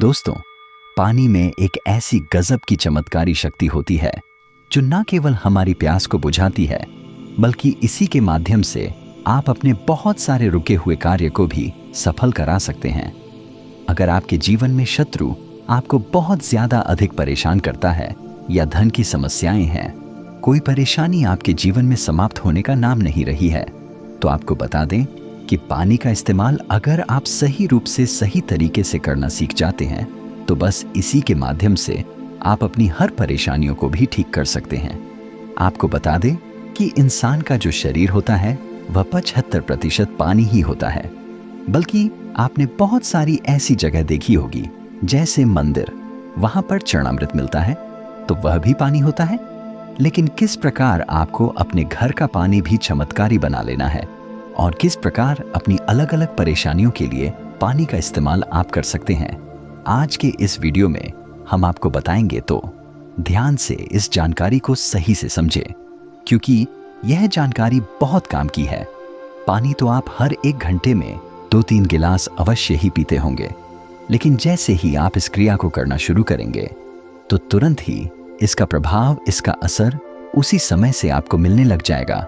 दोस्तों, पानी में एक ऐसी गजब की चमत्कारी शक्ति होती है जो न केवल हमारी प्यास को बुझाती है, बल्कि इसी के माध्यम से आप अपने बहुत सारे रुके हुए कार्य को भी सफल करा सकते हैं। अगर आपके जीवन में शत्रु आपको बहुत ज्यादा अधिक परेशान करता है या धन की समस्याएं हैं, कोई परेशानी आपके जीवन में समाप्त होने का नाम नहीं रही है, तो आपको बता दें कि पानी का इस्तेमाल अगर आप सही रूप से सही तरीके से करना सीख जाते हैं तो बस इसी के माध्यम से आप अपनी हर परेशानियों को भी ठीक कर सकते हैं। आपको बता दें कि इंसान का जो शरीर होता है वह 75% पानी ही होता है। बल्कि आपने बहुत सारी ऐसी जगह देखी होगी जैसे मंदिर, वहां पर चरणामृत मिलता है तो वह भी पानी होता है। लेकिन किस प्रकार आपको अपने घर का पानी भी चमत्कारी बना लेना है और किस प्रकार अपनी अलग अलग परेशानियों के लिए पानी का इस्तेमाल आप कर सकते हैं, आज के इस वीडियो में हम आपको बताएंगे। तो ध्यान से इस जानकारी को सही से समझें, क्योंकि यह जानकारी बहुत काम की है। पानी तो आप हर 1 घंटे में 2-3 गिलास अवश्य ही पीते होंगे, लेकिन जैसे ही आप इस क्रिया को करना शुरू करेंगे तो तुरंत ही इसका प्रभाव, इसका असर उसी समय से आपको मिलने लग जाएगा।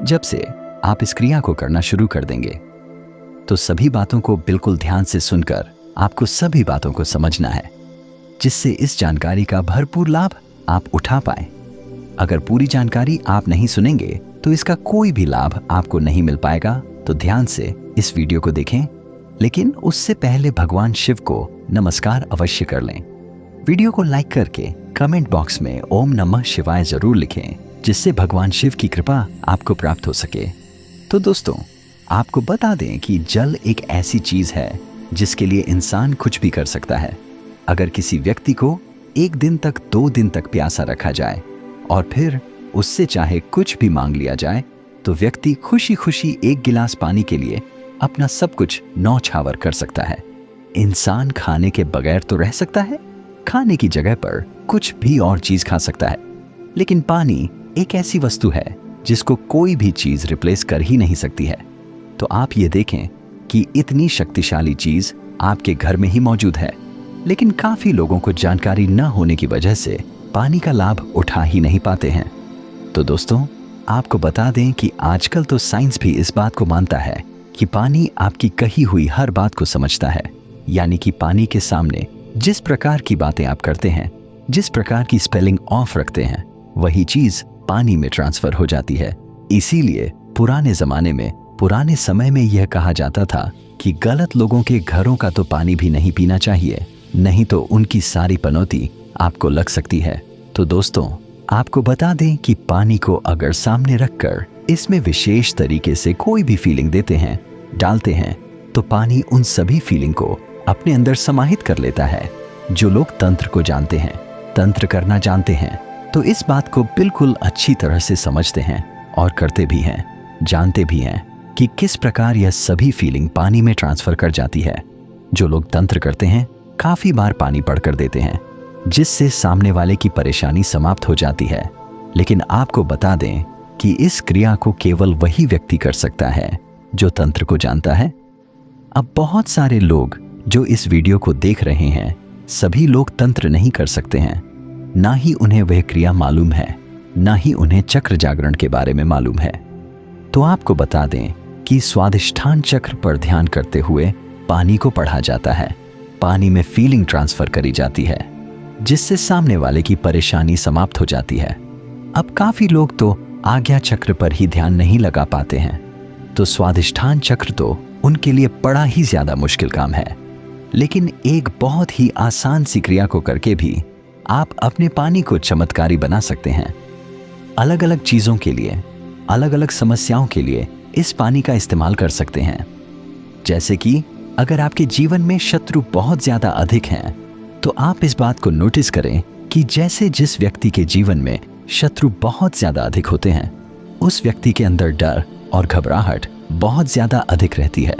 जब से आप इस क्रिया को करना शुरू कर देंगे तो सभी बातों को बिल्कुल ध्यान से सुनकर आपको सभी बातों को समझना है, जिससे इस जानकारी का भरपूर लाभ आप उठा पाए। अगर पूरी जानकारी आप नहीं सुनेंगे तो इसका कोई भी लाभ आपको नहीं मिल पाएगा। तो ध्यान से इस वीडियो को देखें, लेकिन उससे पहले भगवान शिव को नमस्कार अवश्य कर लें। वीडियो को लाइक करके कमेंट बॉक्स में ओम नमः शिवाय जरूर लिखें, जिससे भगवान शिव की कृपा आपको प्राप्त हो सके। तो दोस्तों, आपको बता दें कि जल एक ऐसी चीज है जिसके लिए इंसान कुछ भी कर सकता है। अगर किसी व्यक्ति को 1 दिन तक 2 दिन तक प्यासा रखा जाए और फिर उससे चाहे कुछ भी मांग लिया जाए तो व्यक्ति खुशी खुशी 1 गिलास पानी के लिए अपना सब कुछ न्यौछावर कर सकता है। इंसान खाने के बगैर तो रह सकता है, खाने की जगह पर कुछ भी और चीज खा सकता है, लेकिन पानी एक ऐसी वस्तु है जिसको कोई भी चीज रिप्लेस कर ही नहीं सकती है। तो आप ये देखें कि इतनी शक्तिशाली चीज आपके घर में ही मौजूद है, लेकिन काफी लोगों को जानकारी न होने की वजह से पानी का लाभ उठा ही नहीं पाते हैं। तो दोस्तों, आपको बता दें कि आजकल तो साइंस भी इस बात को मानता है कि पानी आपकी कही हुई हर बात को समझता है। यानी कि पानी के सामने जिस प्रकार की बातें आप करते हैं, जिस प्रकार की स्पेलिंग ऑफ रखते हैं, वही चीज पानी में ट्रांसफर हो जाती है। इसीलिए पुराने जमाने में, पुराने समय में यह कहा जाता था कि गलत लोगों के घरों का तो पानी भी नहीं पीना चाहिए, नहीं तो उनकी सारी पनौती आपको लग सकती है। तो दोस्तों, आपको बता दें कि पानी को अगर सामने रखकर इसमें विशेष तरीके से कोई भी फीलिंग देते हैं, डालते हैं, तो पानी उन सभी फीलिंग को अपने अंदर समाहित कर लेता है। जो लोग तंत्र को जानते हैं, तंत्र करना जानते हैं, तो इस बात को बिल्कुल अच्छी तरह से समझते हैं और करते भी हैं, जानते भी हैं कि किस प्रकार यह सभी फीलिंग पानी में ट्रांसफर कर जाती है। जो लोग तंत्र करते हैं काफी बार पानी पढ़कर देते हैं, जिससे सामने वाले की परेशानी समाप्त हो जाती है। लेकिन आपको बता दें कि इस क्रिया को केवल वही व्यक्ति कर सकता है जो तंत्र को जानता है। अब बहुत सारे लोग जो इस वीडियो को देख रहे हैं, सभी लोग तंत्र नहीं कर सकते हैं, ना ही उन्हें वह क्रिया मालूम है, ना ही उन्हें चक्र जागरण के बारे में मालूम है। तो आपको बता दें कि स्वादिष्ठान चक्र पर ध्यान करते हुए पानी को पढ़ा जाता है, पानी में फीलिंग ट्रांसफर करी जाती है, जिससे सामने वाले की परेशानी समाप्त हो जाती है। अब काफी लोग तो आज्ञा चक्र पर ही ध्यान नहीं लगा पाते हैं, तो स्वादिष्ठान चक्र तो उनके लिए बड़ा ही ज्यादा मुश्किल काम है। लेकिन एक बहुत ही आसान सी क्रिया को करके भी आप अपने पानी को चमत्कारी बना सकते हैं। अलग अलग चीजों के लिए, अलग अलग समस्याओं के लिए इस पानी का इस्तेमाल कर सकते हैं। जैसे कि अगर आपके जीवन में शत्रु बहुत ज्यादा अधिक हैं, तो आप इस बात को नोटिस करें कि जैसे जिस व्यक्ति के जीवन में शत्रु बहुत ज्यादा अधिक होते हैं, उस व्यक्ति के अंदर डर और घबराहट बहुत ज्यादा अधिक रहती है।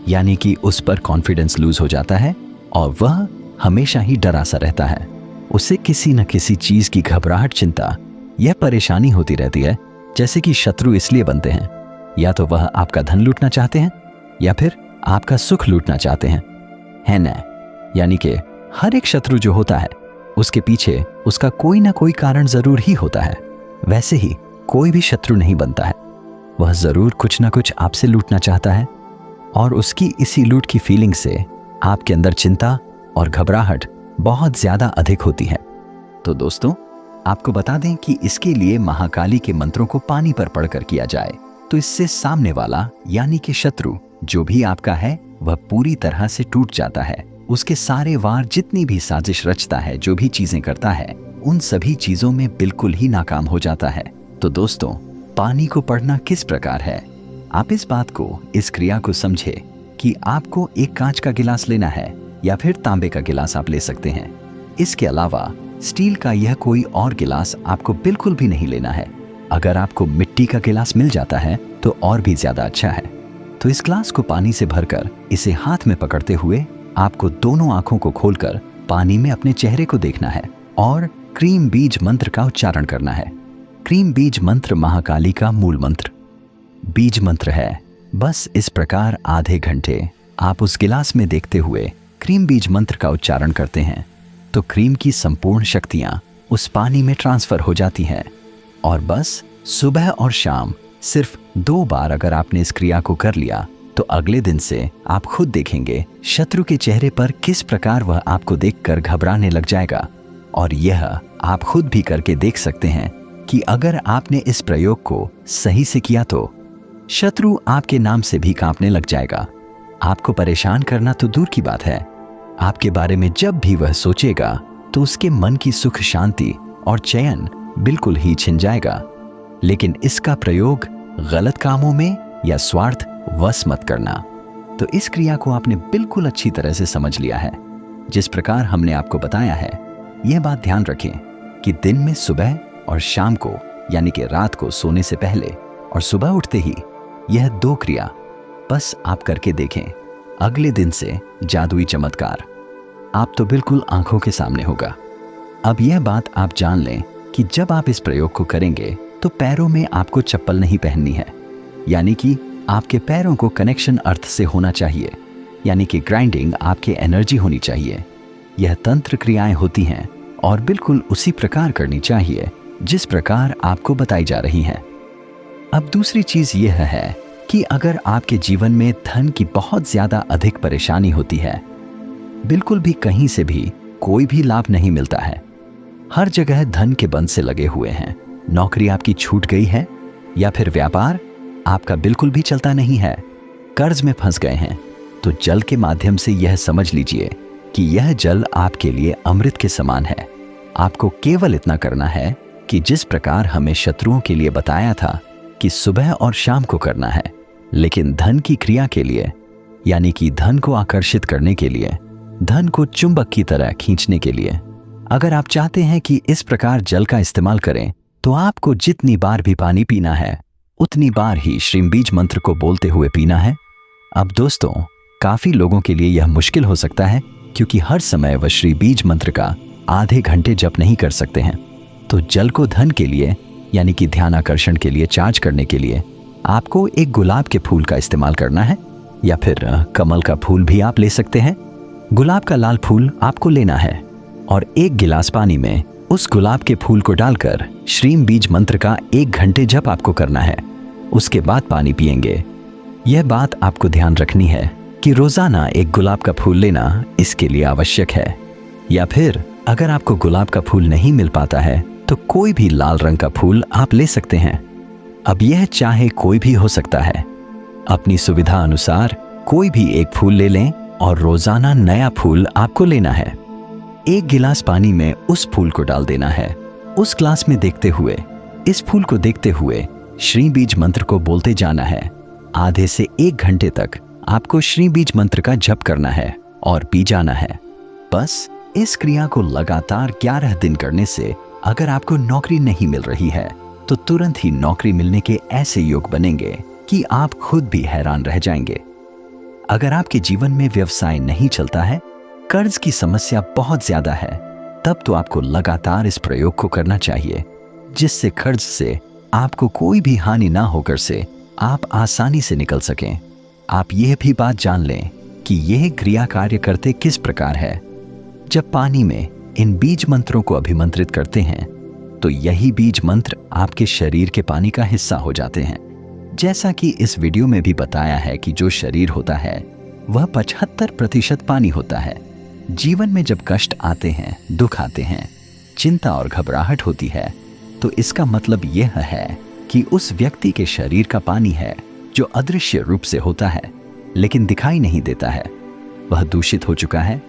यानी कि उस पर कॉन्फिडेंस लूज हो जाता है और वह हमेशा ही डरा सा रहता है। उसे किसी न किसी चीज की घबराहट, चिंता, यह परेशानी होती रहती है। जैसे कि शत्रु इसलिए बनते हैं, या तो वह आपका धन लूटना चाहते हैं या फिर आपका सुख लूटना चाहते हैं, है ना? यानी कि हर एक शत्रु जो होता है उसके पीछे उसका कोई ना कोई कारण जरूर ही होता है। वैसे ही कोई भी शत्रु नहीं बनता है, वह जरूर कुछ ना कुछ आपसे लूटना चाहता है और उसकी इसी लूट की फीलिंग से आपके अंदर चिंता और घबराहट बहुत ज्यादा अधिक होती है। तो दोस्तों, आपको बता दें कि इसके लिए महाकाली के मंत्रों को पानी पर पढ़कर किया जाए तो इससे सामने वाला यानी कि शत्रु जो भी आपका है वह पूरी तरह से टूट जाता है। उसके सारे वार, जितनी भी साजिश रचता है, जो भी चीजें करता है, उन सभी चीजों में बिल्कुल ही नाकाम हो जाता है। तो दोस्तों, पानी को पढ़ना किस प्रकार है, आप इस बात को, इस क्रिया को समझे कि आपको एक कांच का गिलास लेना है या फिर तांबे का गिलास आप ले सकते हैं। इसके अलावा स्टील का यह कोई और गिलास आपको बिल्कुल भी नहीं लेना है। अगर आपको मिट्टी का गिलास मिल जाता है तो और भी ज्यादा अच्छा है। तो इस ग्लास को पानी से भरकर इसे हाथ में पकड़ते हुए आपको दोनों आंखों को खोलकर पानी में अपने चेहरे को देखना है और क्रीम बीज मंत्र का उच्चारण करना है। क्रीम बीज मंत्र महाकाली का मूल मंत्र बीज मंत्र है। बस इस प्रकार आधे घंटे आप उस गिलास में देखते हुए क्रीम बीज मंत्र का उच्चारण करते हैं तो क्रीम की संपूर्ण शक्तियां उस पानी में ट्रांसफर हो जाती हैं। और बस सुबह और शाम सिर्फ 2 बार अगर आपने इस क्रिया को कर लिया तो अगले दिन से आप खुद देखेंगे शत्रु के चेहरे पर किस प्रकार वह आपको देखकर घबराने लग जाएगा। और यह आप खुद भी करके देख सकते हैं कि अगर आपने इस प्रयोग को सही से किया तो शत्रु आपके नाम से भी कांपने लग जाएगा। आपको परेशान करना तो दूर की बात है, आपके बारे में जब भी वह सोचेगा तो उसके मन की सुख शांति और चैन बिल्कुल ही छिन जाएगा। लेकिन इसका प्रयोग गलत कामों में या स्वार्थ वश मत करना। तो इस क्रिया को आपने बिल्कुल अच्छी तरह से समझ लिया है। जिस प्रकार हमने आपको बताया है, यह बात ध्यान रखें कि दिन में सुबह और शाम को यानी कि रात को सोने से पहले और सुबह उठते ही यह 2 क्रिया बस आप करके देखें। अगले दिन से जादुई चमत्कार आप तो बिल्कुल आंखों के सामने होगा। अब यह बात आप जान लें कि जब आप इस प्रयोग को करेंगे तो पैरों में आपको चप्पल नहीं पहननी है, यानी कि आपके पैरों को कनेक्शन अर्थ से होना चाहिए, यानी कि ग्राइंडिंग आपके एनर्जी होनी चाहिए। यह तंत्र क्रियाएं होती हैं और बिल्कुल उसी प्रकार करनी चाहिए जिस प्रकार आपको बताई जा रही हैं। अब दूसरी चीज यह है कि अगर आपके जीवन में धन की बहुत ज्यादा अधिक परेशानी होती है, बिल्कुल भी कहीं से भी कोई भी लाभ नहीं मिलता है, हर जगह धन के बंध से लगे हुए हैं, नौकरी आपकी छूट गई है या फिर व्यापार आपका बिल्कुल भी चलता नहीं है, कर्ज में फंस गए हैं, तो जल के माध्यम से यह समझ लीजिए कि यह जल आपके लिए अमृत के समान है। आपको केवल इतना करना है कि जिस प्रकार हमें शत्रुओं के लिए बताया था कि सुबह और शाम को करना है, लेकिन धन की क्रिया के लिए, यानी कि धन को आकर्षित करने के लिए, धन को चुंबक की तरह खींचने के लिए, अगर आप चाहते हैं कि इस प्रकार जल का इस्तेमाल करें तो आपको जितनी बार भी पानी पीना है उतनी बार ही श्रीम बीज मंत्र को बोलते हुए पीना है। अब दोस्तों, काफी लोगों के लिए यह मुश्किल हो सकता है क्योंकि हर समय वह श्री बीज मंत्र का आधे घंटे जप नहीं कर सकते हैं। तो जल को धन के लिए यानी कि ध्यान आकर्षण के लिए चार्ज करने के लिए आपको एक गुलाब के फूल का इस्तेमाल करना है, या फिर कमल का फूल भी आप ले सकते हैं। गुलाब का लाल फूल आपको लेना है और 1 गिलास पानी में उस गुलाब के फूल को डालकर श्रीम बीज मंत्र का 1 घंटे जप आपको करना है। उसके बाद पानी पिएंगे। यह बात आपको ध्यान रखनी है कि रोजाना 1 गुलाब का फूल लेना इसके लिए आवश्यक है, या फिर अगर आपको गुलाब का फूल नहीं मिल पाता है तो कोई भी लाल रंग का फूल आप ले सकते हैं। अब यह चाहे कोई भी हो सकता है, अपनी सुविधा अनुसार कोई भी एक फूल ले लें और रोजाना नया फूल आपको लेना है। 1 गिलास पानी में उस फूल को डाल देना है। उस ग्लास में देखते हुए, इस फूल को देखते हुए श्री बीज मंत्र को बोलते जाना है। आधे से 1 घंटे तक आपको श्री बीज मंत्र का जप करना है और पी जाना है। बस इस क्रिया को लगातार 11 दिन करने से अगर आपको नौकरी नहीं मिल रही है तो तुरंत ही नौकरी मिलने के ऐसे योग बनेंगे कि आप खुद भी हैरान रह जाएंगे। अगर आपके जीवन में व्यवसाय नहीं चलता है, कर्ज की समस्या बहुत ज्यादा है, तब तो आपको लगातार इस प्रयोग को करना चाहिए, जिससे कर्ज से आपको कोई भी हानि ना होकर से आप आसानी से निकल सकें। आप यह भी बात जान लें कि यह क्रिया कार्य करते किस प्रकार है। जब पानी में इन बीज मंत्रों को अभिमंत्रित करते हैं तो यही बीज मंत्र आपके शरीर के पानी का हिस्सा हो जाते हैं। जैसा कि इस वीडियो में भी बताया है कि जो शरीर होता है वह 75% पानी होता है। जीवन में जब कष्ट आते हैं, दुख आते हैं, चिंता और घबराहट होती है तो इसका मतलब यह है कि उस व्यक्ति के शरीर का पानी है जो अदृश्य रूप से होता है लेकिन दिखाई नहीं देता है, वह दूषित हो चुका है।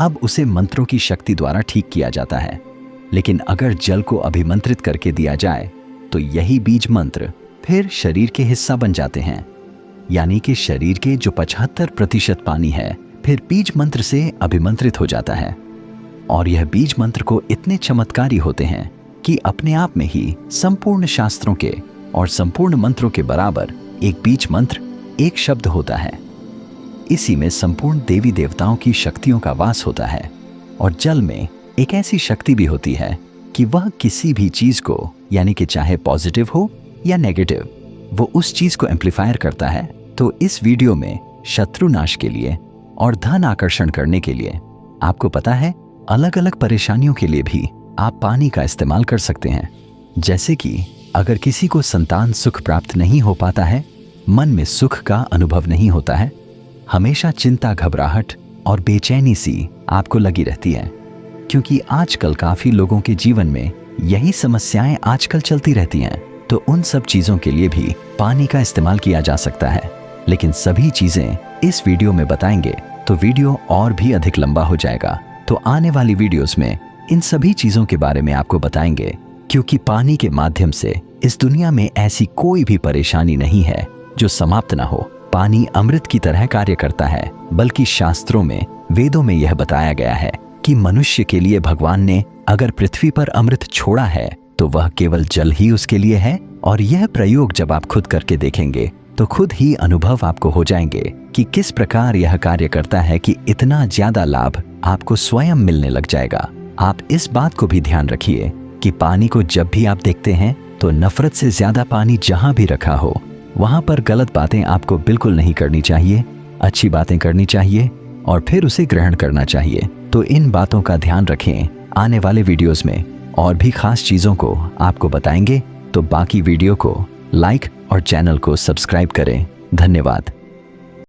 अब उसे मंत्रों की शक्ति द्वारा ठीक किया जाता है। लेकिन अगर जल को अभिमंत्रित करके दिया जाए तो यही बीज मंत्र फिर शरीर के हिस्सा बन जाते हैं। यानी कि शरीर के जो 75% पानी है फिर बीज मंत्र से अभिमंत्रित हो जाता है। और यह बीज मंत्र को इतने चमत्कारी होते हैं कि अपने आप में ही संपूर्ण शास्त्रों के और संपूर्ण मंत्रों के बराबर एक बीज मंत्र, एक शब्द होता है। इसी में संपूर्ण देवी देवताओं की शक्तियों का वास होता है। और जल में एक ऐसी शक्ति भी होती है कि वह किसी भी चीज को, यानी कि चाहे पॉजिटिव हो या नेगेटिव, वो उस चीज को एम्प्लीफायर करता है। तो इस वीडियो में शत्रु नाश के लिए और धन आकर्षण करने के लिए, आपको पता है अलग अलग परेशानियों के लिए भी आप पानी का इस्तेमाल कर सकते हैं। जैसे कि अगर किसी को संतान सुख प्राप्त नहीं हो पाता है, मन में सुख का अनुभव नहीं होता है, हमेशा चिंता, घबराहट और बेचैनी सी आपको लगी रहती है, क्योंकि आजकल काफी लोगों के जीवन में यही समस्याएं आजकल चलती रहती हैं, तो उन सब चीजों के लिए भी पानी का इस्तेमाल किया जा सकता है। लेकिन सभी चीजें इस वीडियो में बताएंगे तो वीडियो और भी अधिक लंबा हो जाएगा। तो आने वाली वीडियोस में इन सभी चीजों के बारे में आपको बताएंगे, क्योंकि पानी के माध्यम से इस दुनिया में ऐसी कोई भी परेशानी नहीं है जो समाप्त ना हो। पानी अमृत की तरह कार्य करता है, बल्कि शास्त्रों में, वेदों में यह बताया गया है कि मनुष्य के लिए भगवान ने अगर पृथ्वी पर अमृत छोड़ा है तो वह केवल जल ही उसके लिए है। और यह प्रयोग जब आप खुद करके देखेंगे तो खुद ही अनुभव आपको हो जाएंगे कि किस प्रकार यह कार्य करता है कि इतना ज्यादा लाभ आपको स्वयं मिलने लग जाएगा। आप इस बात को भी ध्यान रखिए कि पानी को जब भी आप देखते हैं तो नफरत से ज्यादा पानी जहां भी रखा हो वहां पर गलत बातें आपको बिल्कुल नहीं करनी चाहिए, अच्छी बातें करनी चाहिए और फिर उसे ग्रहण करना चाहिए। तो इन बातों का ध्यान रखें। आने वाले वीडियोस में और भी खास चीजों को आपको बताएंगे, तो बाकी वीडियो को लाइक और चैनल को सब्सक्राइब करें। धन्यवाद।